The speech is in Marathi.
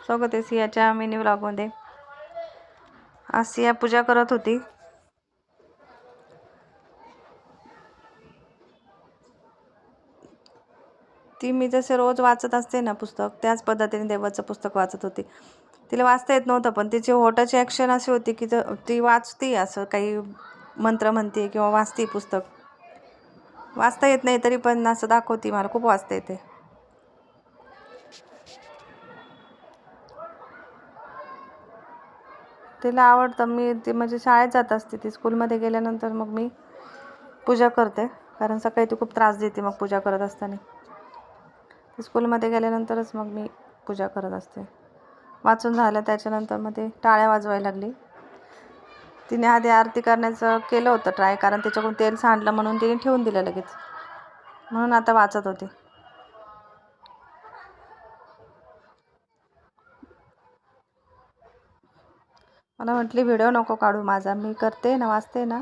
स्वागत आहे सियाच्या मिनी व्लॉगमध्ये। आज सिया पूजा करत होती। ती मी जसे रोज वाचत असते ना पुस्तक, त्याच पद्धतीने देवाचं पुस्तक वाचत होती। तिला वाचता येत नव्हतं, पण तिची ओठाची ॲक्शन अशी होती की ती वाचती, असं काही मंत्र म्हणते किंवा वाचती पुस्तक। वाचता येत नाही तरी पण असं दाखवती मला खूप वाचता येते। तिला आवडतं। मी ती म्हणजे शाळेत जात असते, ती स्कूलमध्ये गेल्यानंतर मग मी पूजा करते, कारण सकाळी ती खूप त्रास देते मग पूजा करत असताना। स्कूलमध्ये गेल्यानंतरच मग मी पूजा करत असते। वाचून झालं त्याच्यानंतर मग ते टाळ्या वाजवायला लागली। तिने आधी आरती करण्याचं केलं होतं ट्राय, कारण त्याच्याकडून तेल सांडलं म्हणून तिने ठेवून दिलं लगेच, म्हणून आता वाचत होती। मला म्हटली व्हिडिओ नको काढू माझा, मी करते ना, वाचते ना,